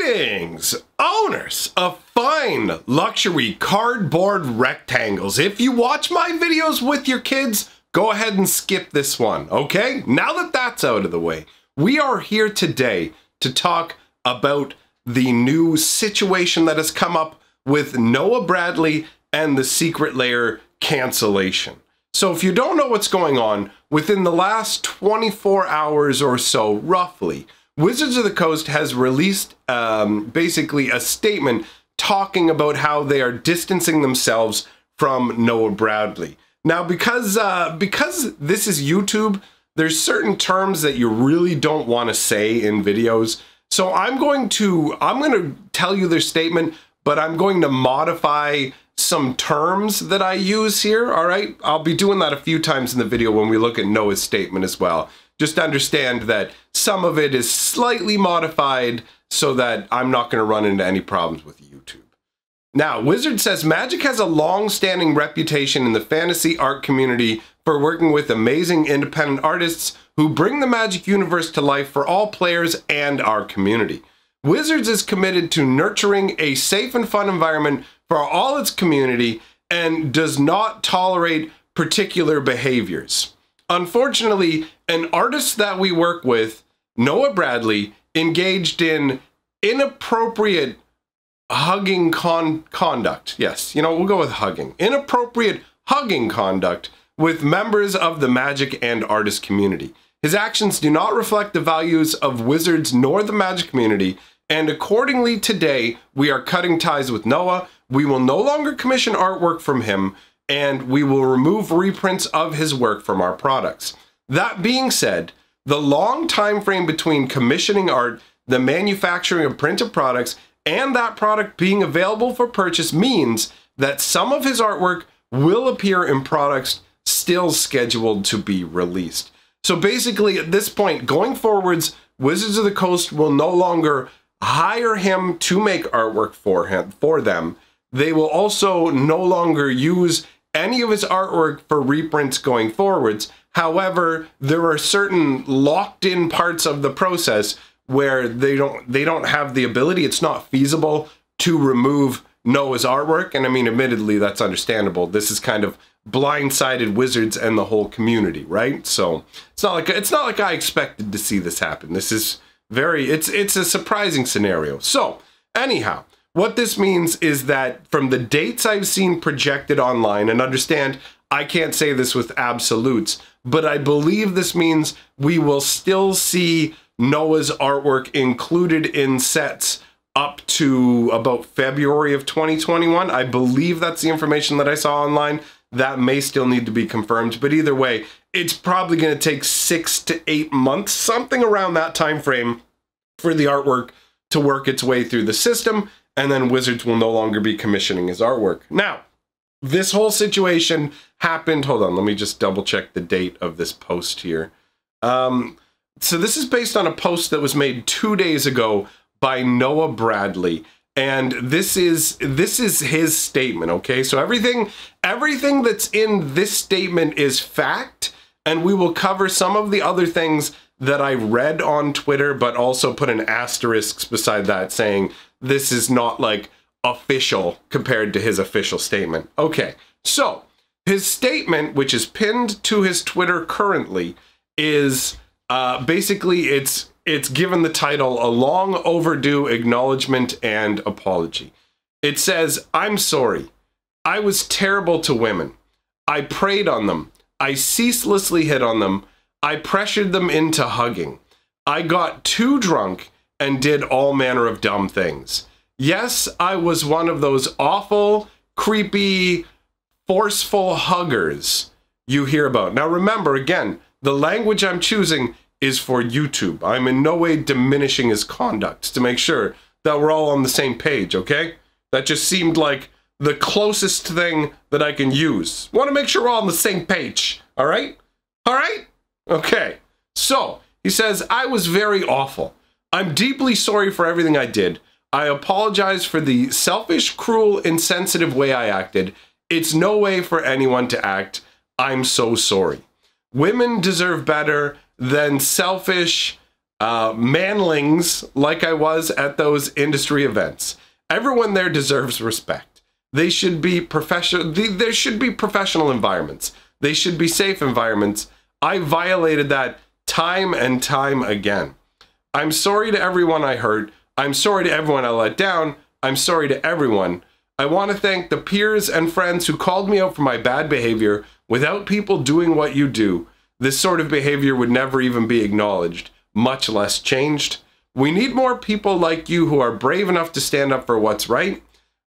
Greetings, owners of fine luxury cardboard rectangles. If you watch my videos with your kids, go ahead and skip this one, okay? Now that that's out of the way, we are here today to talk about the new situation that has come up with Noah Bradley and the secret Lair Cancellation. So if you don't know what's going on, within the last 24 hours or so, roughly, Wizards of the Coast has released basically a statement talking about how they are distancing themselves from Noah Bradley. Now, because this is YouTube, there's certain terms that you really don't want to say in videos. So I'm going to tell you their statement, but I'm going to modify some terms that I use here, all right? I'll be doing that a few times in the video when we look at Noah's statement as well. Just understand that some of it is slightly modified so that I'm not going to run into any problems with YouTube. Now, Wizard says Magic has a long-standing reputation in the fantasy art community for working with amazing independent artists who bring the Magic universe to life for all players and our community. Wizards is committed to nurturing a safe and fun environment for all its community and does not tolerate particular behaviors. Unfortunately, an artist that we work with, Noah Bradley, engaged in inappropriate hugging conduct. Yes, you know, we'll go with hugging. Inappropriate hugging conduct with members of the Magic and artist community. His actions do not reflect the values of Wizards nor the Magic community, and accordingly today, we are cutting ties with Noah. We will no longer commission artwork from him, and we will remove reprints of his work from our products. That being said, the long time frame between commissioning art, the manufacturing of printed products, and that product being available for purchase means that some of his artwork will appear in products still scheduled to be released. So basically, at this point, going forwards, Wizards of the Coast will no longer hire him to make artwork for them. They will also no longer use any of his artwork for reprints going forwards. However, there are certain locked-in parts of the process where they don't have the ability, it's not feasible to remove Noah's artwork. And I mean, admittedly, that's understandable. This is kind of blindsided Wizards and the whole community, right? So it's not like I expected to see this happen. This is it's a surprising scenario. So anyhow, what this means is that from the dates I've seen projected online, and understand I can't say this with absolutes, but I believe this means we will still see Noah's artwork included in sets up to about February of 2021. I believe that's the information that I saw online. That may still need to be confirmed, but either way, it's probably going to take 6 to 8 months, something around that time frame, for the artwork to work its way through the system, and then Wizards will no longer be commissioning his artwork. Now, this whole situation happened, hold on, let me just double check the date of this post here. So this is based on a post that was made 2 days ago by Noah Bradley. And this is his statement, okay? So everything that's in this statement is fact, and we will cover some of the other things that I read on Twitter, but also put an asterisk beside that saying this is not like official compared to his official statement. Okay, so his statement, which is pinned to his Twitter currently, is basically it's given the title A Long Overdue Acknowledgement and Apology. It says, "I'm sorry. I was terrible to women. I preyed on them. I ceaselessly hit on them. I pressured them into hugging. I got too drunk and did all manner of dumb things. Yes, I was one of those awful, creepy, forceful huggers you hear about." Now remember, again, the language I'm choosing is for YouTube. I'm in no way diminishing his conduct, to make sure that we're all on the same page, okay? That just seemed like the closest thing that I can use. Want to make sure we're all on the same page, all right? All right? Okay. So, he says, "I was very awful. I'm deeply sorry for everything I did. I apologize for the selfish, cruel, insensitive way I acted. It's no way for anyone to act. I'm so sorry. Women deserve better than selfish, manlings like I was at those industry events. Everyone there deserves respect. They should be professional. There should be professional environments. They should be safe environments. I violated that time and time again. I'm sorry to everyone I hurt. I'm sorry to everyone I let down. I'm sorry to everyone. I want to thank the peers and friends who called me out for my bad behavior. Without people doing what you do, this sort of behavior would never even be acknowledged, much less changed. We need more people like you who are brave enough to stand up for what's right.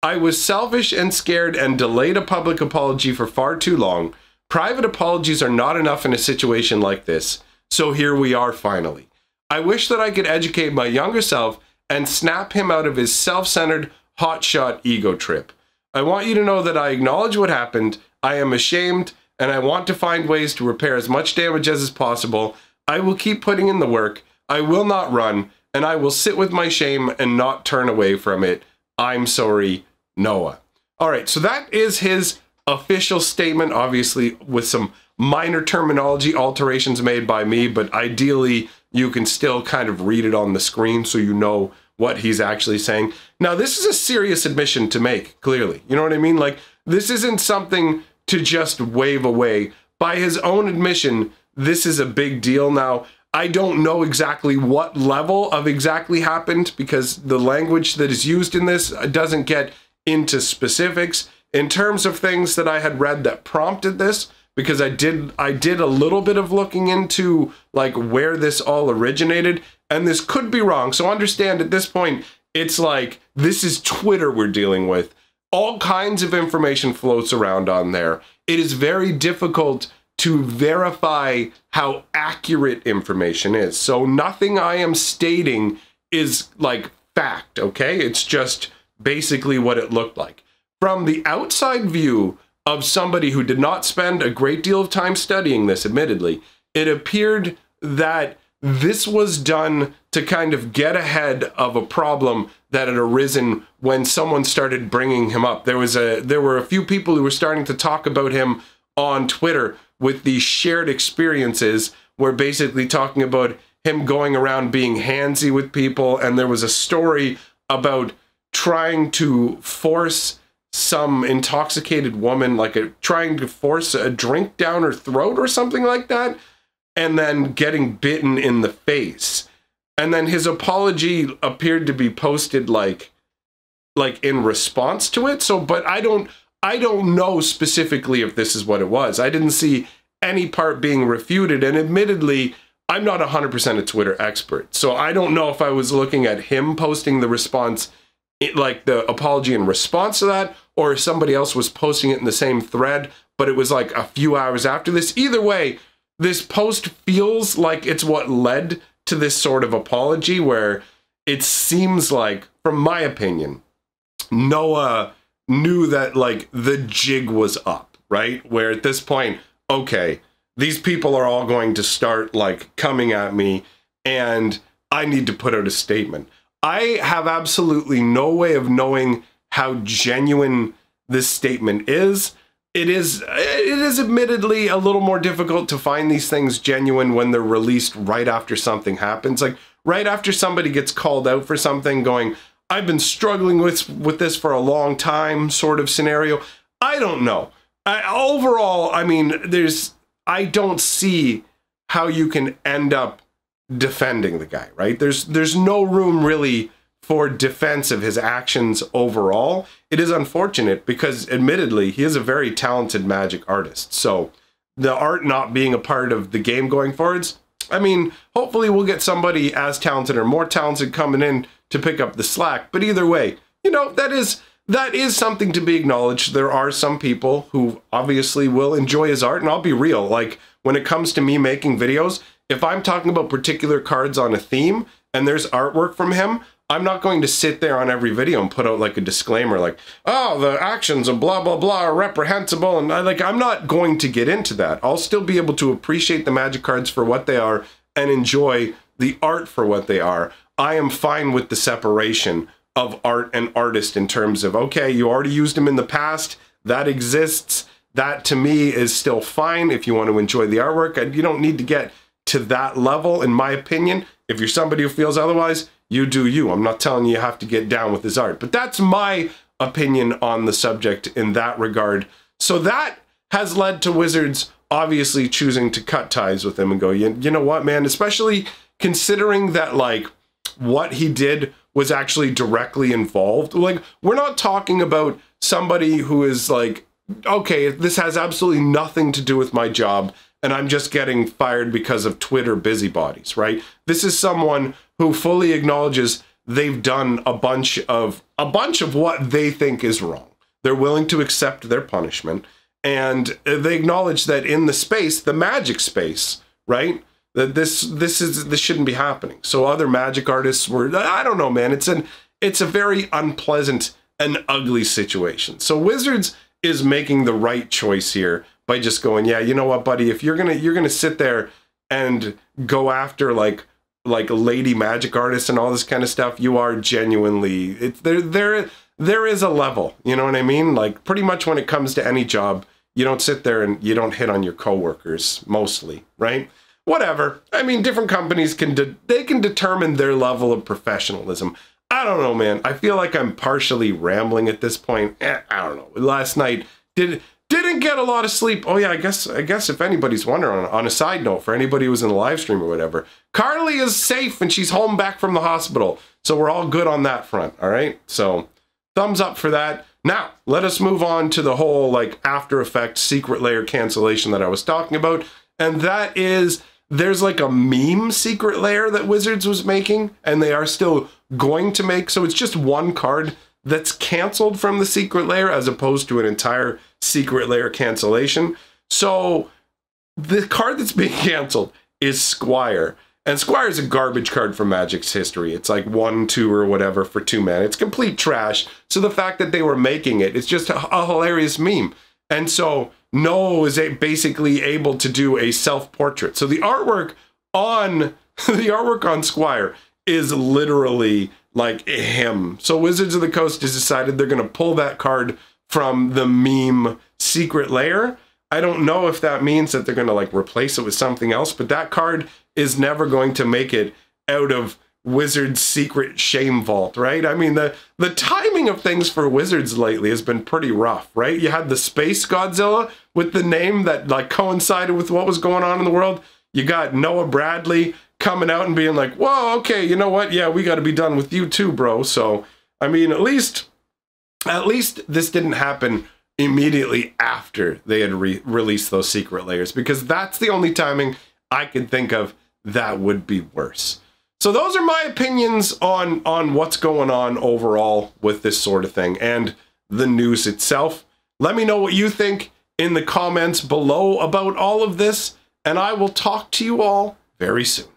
I was selfish and scared and delayed a public apology for far too long. Private apologies are not enough in a situation like this. So here we are finally. I wish that I could educate my younger self and snap him out of his self-centered, hotshot ego trip. I want you to know that I acknowledge what happened. I am ashamed and I want to find ways to repair as much damage as is possible. I will keep putting in the work. I will not run, and I will sit with my shame and not turn away from it. I'm sorry, Noah. All right, so that is his official statement, obviously with some minor terminology alterations made by me, but ideally you can still kind of read it on the screen so you know what he's actually saying. Now, this is a serious admission to make, clearly. You know what I mean? Like, this isn't something to just wave away. By his own admission, this is a big deal. Now, I don't know exactly what level of exactly happened because the language that is used in this doesn't get into specifics. In terms of things that I had read that prompted this, because I did a little bit of looking into like where this all originated, and this could be wrong. So understand at this point, it's like, this is Twitter we're dealing with. All kinds of information floats around on there. It is very difficult to verify how accurate information is. So nothing I am stating is like fact, okay? It's just basically what it looked like. From the outside view of somebody who did not spend a great deal of time studying this, admittedly, it appeared that this was done to kind of get ahead of a problem that had arisen when someone started bringing him up. There were a few people who were starting to talk about him on Twitter with these shared experiences, where basically talking about him going around being handsy with people, and there was a story about trying to force some intoxicated woman, trying to force a drink down her throat or something like that, and then getting bitten in the face. And then his apology appeared to be posted like in response to it. So, but I don't know specifically if this is what it was. I didn't see any part being refuted, and admittedly, I'm not 100% a Twitter expert. So I don't know if I was looking at him posting the response, like the apology in response to that, or if somebody else was posting it in the same thread, but it was like a few hours after this. Either way, this post feels like it's what led to this sort of apology, where it seems like, from my opinion, Noah knew that like the jig was up, right? Where at this point, okay, these people are all going to start like coming at me and I need to put out a statement. I have absolutely no way of knowing how genuine this statement is. It is admittedly a little more difficult to find these things genuine when they're released right after something happens. Like right after somebody gets called out for something, going, I've been struggling with this for a long time sort of scenario. I don't know. Overall, I mean, I don't see how you can end up defending the guy, right? There's no room really for defense of his actions overall. It is unfortunate because admittedly, he is a very talented Magic artist. So the art not being a part of the game going forwards, I mean, hopefully we'll get somebody as talented or more talented coming in to pick up the slack. But either way, you know, that is something to be acknowledged. There are some people who obviously will enjoy his art, and I'll be real, like when it comes to me making videos, if I'm talking about particular cards on a theme and there's artwork from him, I'm not going to sit there on every video and put out like a disclaimer like, oh, the actions of blah, blah, blah are reprehensible. And I'm not going to get into that. I'll still be able to appreciate the Magic cards for what they are and enjoy the art for what they are. I am fine with the separation of art and artist in terms of, okay, you already used them in the past. That exists. That to me is still fine if you want to enjoy the artwork. And you don't need to get to that level, in my opinion. If you're somebody who feels otherwise, you do you. I'm not telling you have to get down with his art, but that's my opinion on the subject in that regard. So that has led to Wizards obviously choosing to cut ties with him and go, you know what, man, especially considering that, like, what he did was actually directly involved. Like, we're not talking about somebody who is like, okay, this has absolutely nothing to do with my job, and I'm just getting fired because of Twitter busybodies, right? This is someone who fully acknowledges they've done a bunch of what they think is wrong. They're willing to accept their punishment, and they acknowledge that in the space, the Magic space, right, that this shouldn't be happening. So other Magic artists were, I don't know, man, it's a very unpleasant and ugly situation. So Wizards is making the right choice here by just going, yeah, you know what, buddy, if you're gonna sit there and go after like lady Magic artists and all this kind of stuff, you are genuinely, there is a level, you know what I mean? Like, pretty much when it comes to any job, you don't sit there and you don't hit on your coworkers, mostly, right? Whatever. I mean, different companies can determine their level of professionalism. I don't know, man. I feel like I'm partially rambling at this point. I don't know. Last night didn't get a lot of sleep. Oh yeah, I guess if anybody's wondering, on a side note, for anybody who was in the live stream or whatever, Carly is safe and she's home back from the hospital. So we're all good on that front, all right? So thumbs up for that. Now, let us move on to the whole, like, After Effects secret layer cancellation that I was talking about. And that is, there's like a meme secret layer that Wizards was making, and they are still going to make. So it's just one card that's canceled from the secret layer as opposed to an entire secret layer cancellation. So the card that's being canceled is Squire. And Squire is a garbage card from Magic's history. It's like 1/2 or whatever for 2 mana. It's complete trash. So the fact that they were making it, it's just a hilarious meme. And so Noah was basically able to do a self-portrait. So the artwork on Squire is literally like him. So Wizards of the Coast has decided they're going to pull that card from the meme secret layer. I don't know if that means that they're going to like replace it with something else, but that card is never going to make it out of Wizards' secret shame vault, right? I mean, the timing of things for Wizards lately has been pretty rough, right? You had the Space Godzilla with the name that like coincided with what was going on in the world. You got Noah Bradley coming out and being like, whoa, okay, you know what? Yeah, we got to be done with you too, bro. So, I mean, at least this didn't happen immediately after they had released those secret layers, because that's the only timing I could think of that would be worse. So those are my opinions on what's going on overall with this sort of thing and the news itself. Let me know what you think in the comments below about all of this, and I will talk to you all very soon.